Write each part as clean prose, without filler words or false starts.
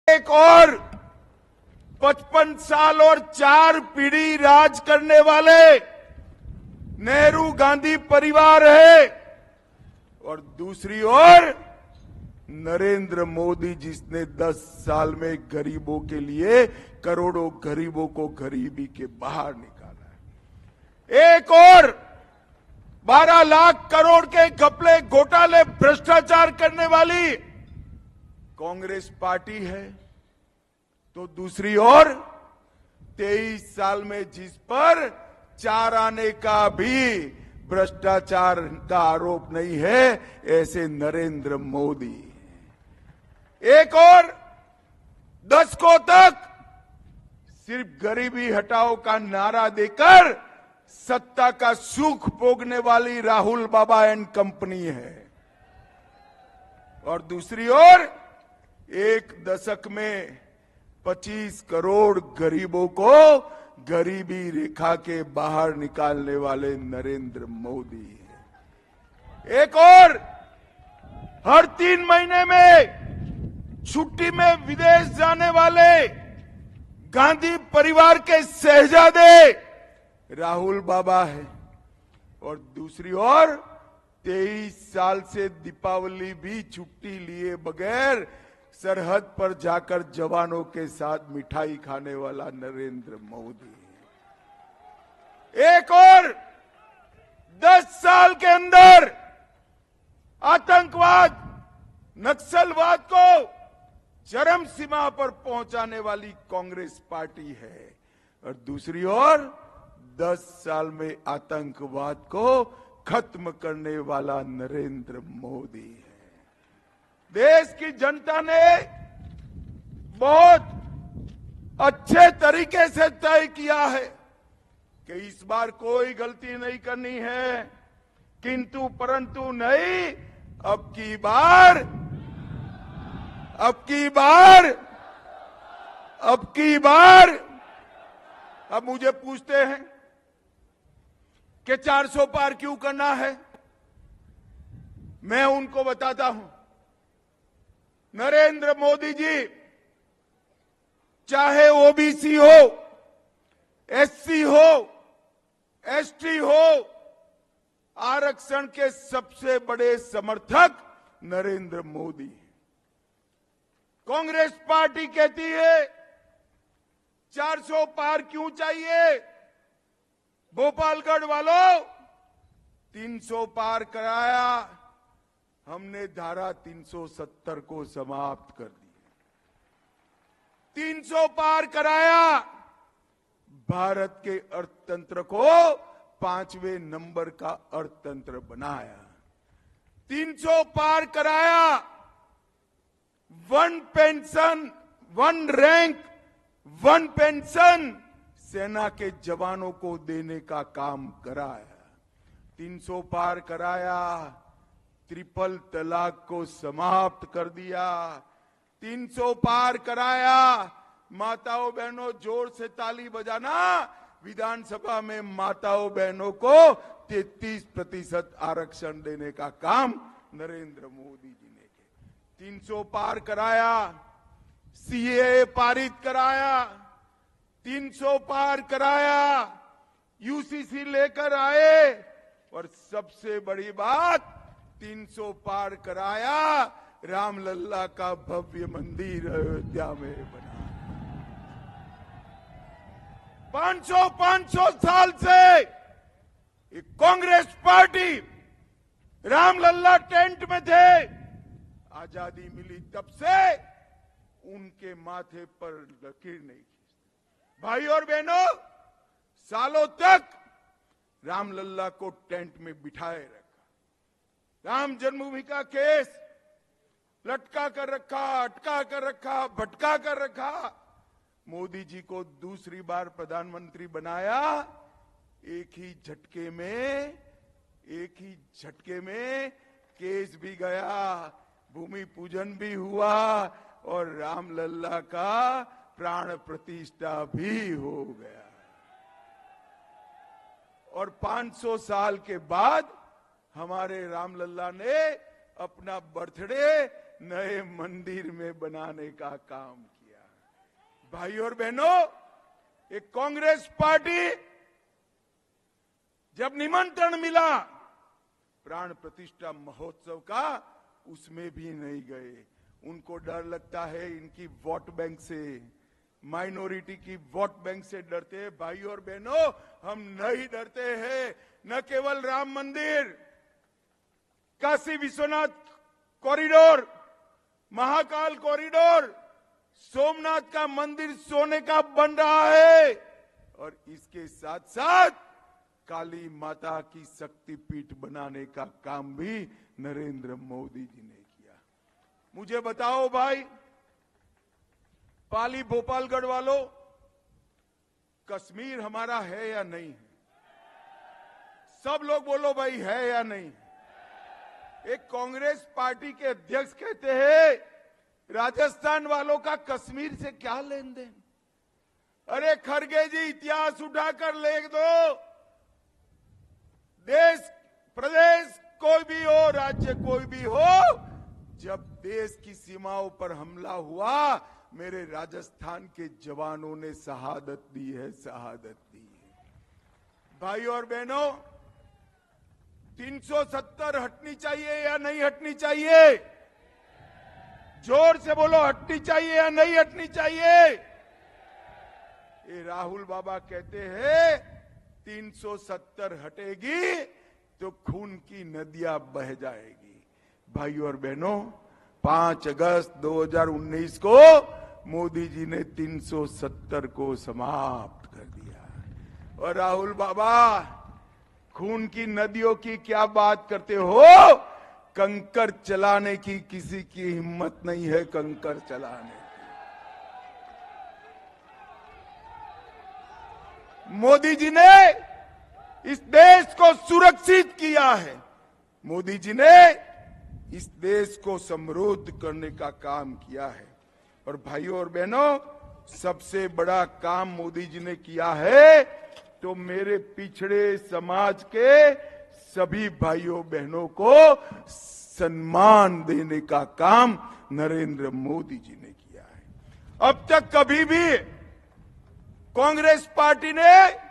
एक और 55 साल और 4 पीढ़ी राज करने वाले नेहरू गांधी परिवार है और दूसरी ओर नरेंद्र मोदी जिसने 10 साल में गरीबों के लिए करोड़ों गरीबों को गरीबी के बाहर निकाला है। एक और 12 लाख करोड़ के घपले घोटाले भ्रष्टाचार करने वाली कांग्रेस पार्टी है, तो दूसरी ओर 23 साल में जिस पर 4 आने का भी भ्रष्टाचार का आरोप नहीं है, ऐसे नरेंद्र मोदी। एक और दशकों तक सिर्फ गरीबी हटाओ का नारा देकर सत्ता का सुख भोगने वाली राहुल बाबा एंड कंपनी है, और दूसरी ओर एक दशक में 25 करोड़ गरीबों को गरीबी रेखा के बाहर निकालने वाले नरेंद्र मोदी है। एक और हर 3 महीने में छुट्टी में विदेश जाने वाले गांधी परिवार के शहजादे राहुल बाबा है, और दूसरी ओर 23 साल से दीपावली भी छुट्टी लिए बगैर सरहद पर जाकर जवानों के साथ मिठाई खाने वाला नरेंद्र मोदी। एक और 10 साल के अंदर आतंकवाद, नक्सलवाद को चरम सीमा पर पहुंचाने वाली कांग्रेस पार्टी है, और दूसरी ओर 10 साल में आतंकवाद को खत्म करने वाला नरेंद्र मोदी है। देश की जनता ने बहुत अच्छे तरीके से तय किया है कि इस बार कोई गलती नहीं करनी है, किंतु परंतु नहीं, अब की बार अब मुझे पूछते हैं कि 400 पार क्यों करना है। मैं उनको बताता हूं, नरेंद्र मोदी जी चाहे ओबीसी हो, एससी हो, एसटी हो, आरक्षण के सबसे बड़े समर्थक नरेंद्र मोदी हैं। कांग्रेस पार्टी कहती है 400 पार क्यों चाहिए, भोपालगढ़ वालों 300 पार कराया, हमने धारा 370 को समाप्त कर दिया। 300 पार कराया, भारत के अर्थतंत्र को 5वें नंबर का अर्थतंत्र बनाया। 300 पार कराया, 1 पेंशन 1 रैंक 1 पेंशन सेना के जवानों को देने का काम कराया। 300 पार कराया, ट्रिपल तलाक को समाप्त कर दिया। 300 पार कराया, माताओं बहनों जोर से ताली बजाना, विधानसभा में माताओं बहनों को 33% आरक्षण देने का काम नरेंद्र मोदी जी ने किया। 300 पार कराया, सीएए पारित कराया, 300 पार कराया, यूसीसी लेकर आए, और सबसे बड़ी बात 300 पार कराया, रामलल्ला का भव्य मंदिर अयोध्या में बना। 500 साल से एक कांग्रेस पार्टी रामलल्ला टेंट में थे, आजादी मिली तब से उनके माथे पर लकीर नहीं खींचती। भाई और बहनों, सालों तक रामलल्ला को टेंट में बिठाए रखा, राम जन्मभूमि का केस लटका कर रखा, अटका कर रखा, भटका कर रखा। मोदी जी को दूसरी बार प्रधानमंत्री बनाया, एक ही झटके में केस भी गया, भूमि पूजन भी हुआ, और रामलल्ला का प्राण प्रतिष्ठा भी हो गया। और 500 साल के बाद हमारे रामलल्ला ने अपना बर्थडे नए मंदिर में बनाने का काम किया। भाई और बहनों, एक कांग्रेस पार्टी जब निमंत्रण मिला प्राण प्रतिष्ठा महोत्सव का, उसमें भी नहीं गए। उनको डर लगता है इनकी वोट बैंक से, माइनॉरिटी की वोट बैंक से डरते हैं। भाई और बहनों, हम नहीं डरते हैं। न केवल राम मंदिर, काशी विश्वनाथ कॉरिडोर, महाकाल कॉरिडोर, सोमनाथ का मंदिर सोने का बन रहा है, और इसके साथ साथ काली माता की शक्तिपीठ बनाने का काम भी नरेंद्र मोदी जी ने किया। मुझे बताओ भाई, पाली भोपालगढ़ वालों, कश्मीर हमारा है या नहीं है? सब लोग बोलो भाई, है या नहीं? एक कांग्रेस पार्टी के अध्यक्ष कहते हैं राजस्थान वालों का कश्मीर से क्या लेन देन। अरे खड़गे जी, इतिहास उठाकर लिख दो। देश, प्रदेश कोई भी हो, राज्य कोई भी हो, जब देश की सीमाओं पर हमला हुआ, मेरे राजस्थान के जवानों ने शहादत दी है, शहादत दी है। भाई और बहनों, 370 हटनी चाहिए या नहीं हटनी चाहिए? जोर से बोलो, हटनी चाहिए या नहीं हटनी चाहिए? ये राहुल बाबा कहते हैं 370 हटेगी तो खून की नदियां बह जाएगी। भाइयों और बहनों, 5 अगस्त 2019 को मोदी जी ने 370 को समाप्त कर दिया। और राहुल बाबा, खून की नदियों की क्या बात करते हो? कंकर चलाने की किसी की हिम्मत नहीं है, कंकर चलाने की। मोदी जी ने इस देश को सुरक्षित किया है। मोदी जी ने इस देश को समृद्ध करने का काम किया है। और भाइयों और बहनों, सबसे बड़ा काम मोदी जी ने किया है तो मेरे पिछड़े समाज के सभी भाइयों बहनों को सम्मान देने का काम नरेंद्र मोदी जी ने किया है। अब तक कभी भी कांग्रेस पार्टी ने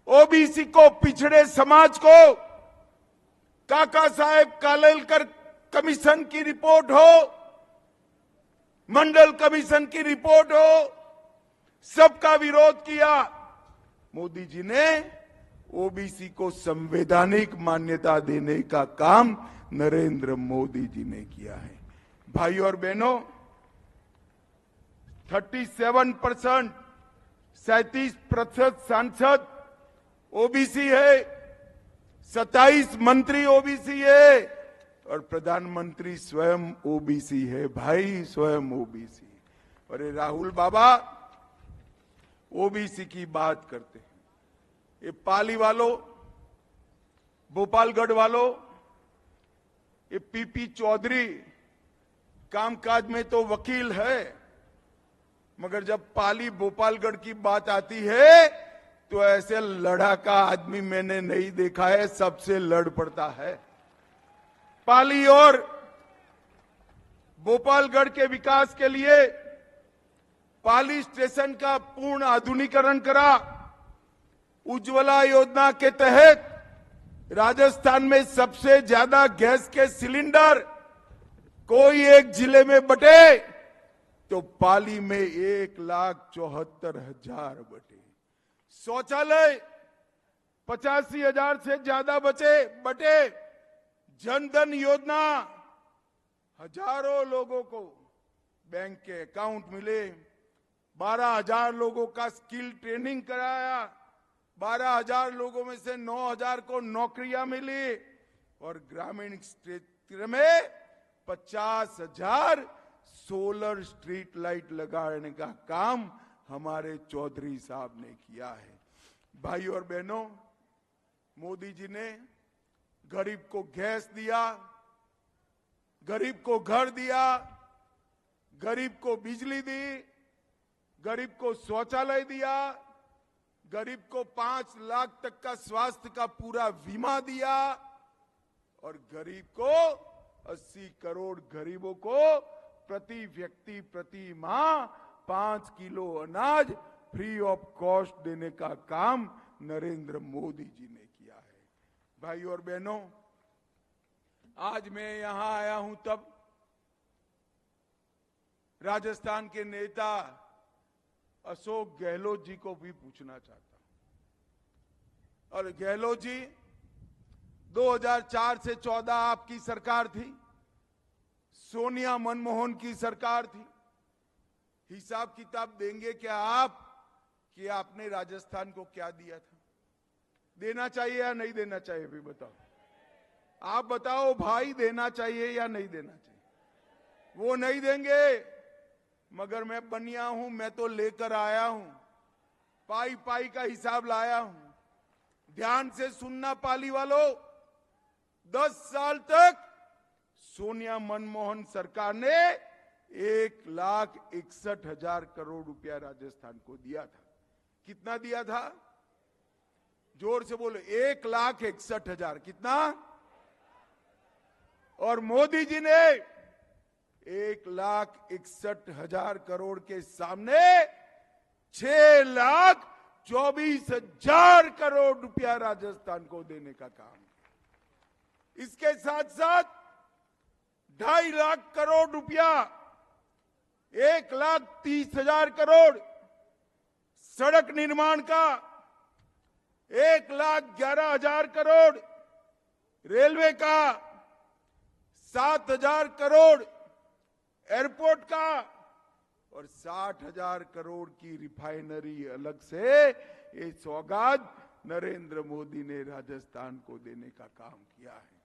ओबीसी को, पिछड़े समाज को, काका साहेब कालेलकर कमीशन की रिपोर्ट हो, मंडल कमीशन की रिपोर्ट हो, सबका विरोध किया। मोदी जी ने ओबीसी को संवैधानिक मान्यता देने का काम नरेंद्र मोदी जी ने किया है। भाई और बहनों, 37% 37% सांसद ओबीसी है, 27 मंत्री ओबीसी है, और प्रधानमंत्री स्वयं ओबीसी है। भाई, स्वयं ओबीसी। और ये राहुल बाबा ओबीसी की बात करते हैं। ये पाली वालों, भोपालगढ़ वालों, ये पीपी चौधरी कामकाज में तो वकील है, मगर जब पाली भोपालगढ़ की बात आती है तो ऐसे लड़ाका आदमी मैंने नहीं देखा है, सबसे लड़ पड़ता है। पाली और भोपालगढ़ के विकास के लिए पाली स्टेशन का पूर्ण आधुनिकीकरण करा। उज्ज्वला योजना के तहत राजस्थान में सबसे ज्यादा गैस के सिलेंडर कोई एक जिले में बटे तो पाली में 1,74,000 बटे। शौचालय 85,000 से ज्यादा बटे। जनधन योजना, हजारों लोगों को बैंक के अकाउंट मिले। 12,000 लोगों का स्किल ट्रेनिंग कराया। 12,000 लोगों में से 9,000 को नौकरियां मिली। और ग्रामीण क्षेत्र में 50,000 सोलर स्ट्रीट लाइट लगाने का काम हमारे चौधरी साहब ने किया है। भाई और बहनों, मोदी जी ने गरीब को गैस दिया, गरीब को घर दिया, गरीब को बिजली दी, गरीब को शौचालय दिया, गरीब को 5 लाख तक का स्वास्थ्य का पूरा बीमा दिया, और गरीब को 80 करोड़ गरीबों को प्रति व्यक्ति प्रति माह 5 किलो अनाज फ्री ऑफ कॉस्ट देने का काम नरेंद्र मोदी जी ने किया है। भाई और बहनों, आज मैं यहां आया हूं तब राजस्थान के नेता अशोक गहलोत जी को भी पूछना चाहता हूं। और गहलोत जी, 2004 से 14 आपकी सरकार थी, सोनिया मनमोहन की सरकार थी। हिसाब किताब देंगे क्या आप कि आपने राजस्थान को क्या दिया था? देना चाहिए या नहीं देना चाहिए? भी बताओ, आप बताओ भाई, देना चाहिए या नहीं देना चाहिए? वो नहीं देंगे, मगर मैं बनिया हूं, मैं तो लेकर आया हूं, पाई पाई का हिसाब लाया हूं। ध्यान से सुनना पाली वालों, 10 साल तक सोनिया मनमोहन सरकार ने 1,61,000 करोड़ रुपया राजस्थान को दिया था। कितना दिया था? जोर से बोलो, 1,61,000। कितना? और मोदी जी ने 1,61,000 करोड़ के सामने 6,24,000 करोड़ रुपया राजस्थान को देने का काम। इसके साथ साथ 2.5 लाख करोड़ रुपया, 1,30,000 करोड़ सड़क निर्माण का, 1,11,000 करोड़ रेलवे का, 7,000 करोड़ एयरपोर्ट का और 60,000 करोड़ की रिफाइनरी अलग से ये सौगात नरेंद्र मोदी ने राजस्थान को देने का काम किया है।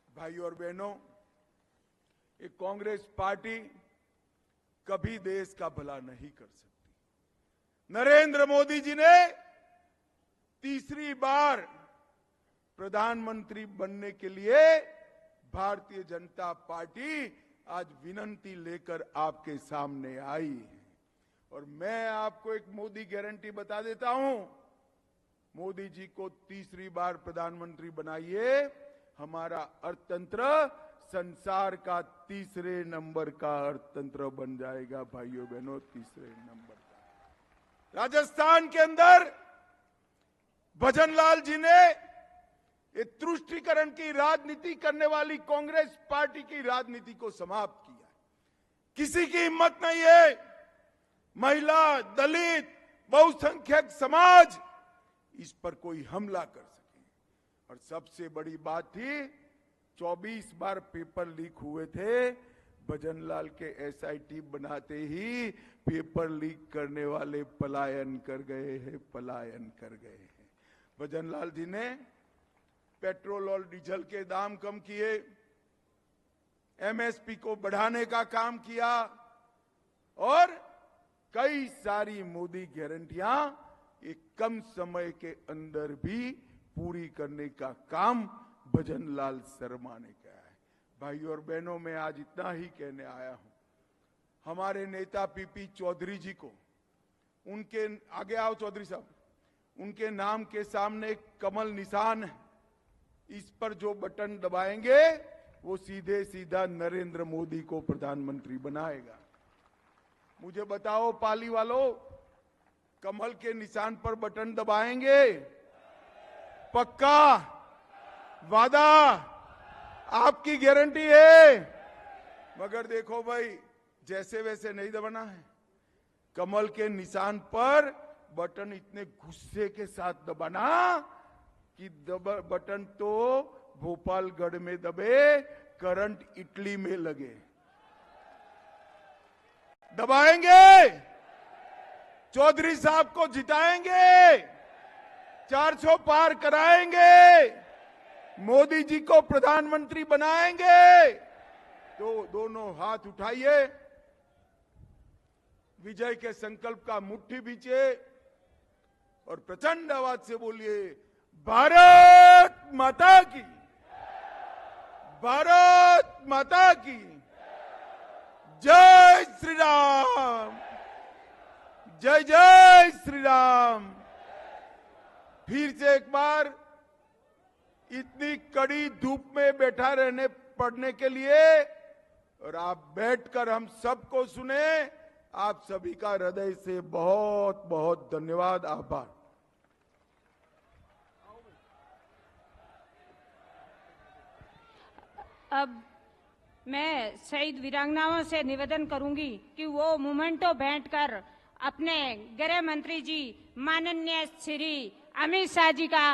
भाई और बहनों, ये कांग्रेस पार्टी कभी देश का भला नहीं कर सकती। नरेंद्र मोदी जी ने तीसरी बार प्रधानमंत्री बनने के लिए भारतीय जनता पार्टी आज विनती लेकर आपके सामने आई है। और मैं आपको एक मोदी गारंटी बता देता हूं, मोदी जी को तीसरी बार प्रधानमंत्री बनाइए, हमारा अर्थतंत्र संसार का तीसरे नंबर का अर्थतंत्र बन जाएगा। भाइयों बहनों, तीसरे नंबर का। राजस्थान के अंदर भजनलाल जी ने ये तुष्टीकरण की राजनीति करने वाली कांग्रेस पार्टी की राजनीति को समाप्त किया। किसी की हिम्मत नहीं है महिला, दलित, बहुसंख्यक समाज इस पर कोई हमला कर सके। और सबसे बड़ी बात थी, 24 बार पेपर लीक हुए थे, भजनलाल के एसआईटी बनाते ही पेपर लीक करने वाले पलायन कर गए हैं, पलायन कर गए हैं। भजनलाल जी ने पेट्रोल और डीजल के दाम कम किए, एमएसपी को बढ़ाने का काम किया और कई सारी मोदी गारंटियां एक कम समय के अंदर भी पूरी करने का काम भजनलाल शर्मा ने किया है। भाइयों और बहनों, मैं आज इतना ही कहने आया हूं। हमारे नेता पीपी चौधरी जी को, उनके आगे आओ चौधरी साहब, उनके नाम के सामने एक कमल निशान है। इस पर जो बटन दबाएंगे वो सीधे सीधा नरेंद्र मोदी को प्रधानमंत्री बनाएगा। मुझे बताओ पाली वालों, कमल के निशान पर बटन दबाएंगे? पक्का? वादा? आपकी गारंटी है? मगर देखो भाई, जैसे वैसे नहीं दबाना है। कमल के निशान पर बटन इतने गुस्से के साथ दबाना कि बटन तो भोपालगढ़ में दबे, करंट इटली में लगे। दबाएंगे? चौधरी साहब को जिताएंगे? 400 पार कराएंगे? मोदी जी को प्रधानमंत्री बनाएंगे? तो दोनों हाथ उठाइए, विजय के संकल्प का मुट्ठी बीचे और प्रचंड आवाज से बोलिए, भारत माता की, भारत माता की जय श्री राम, जय जय श्री राम। फिर से एक बार, इतनी कड़ी धूप में बैठा रहने पढ़ने के लिए और आप बैठकर हम सबको सुने। आप सभी का हृदय से बहुत बहुत धन्यवाद, आभार। अब मैं शहीद वीरांगनाओं से निवेदन करूंगी कि वो मोमेंटो बैठकर अपने गृह मंत्री जी माननीय श्री अमित शाह जी का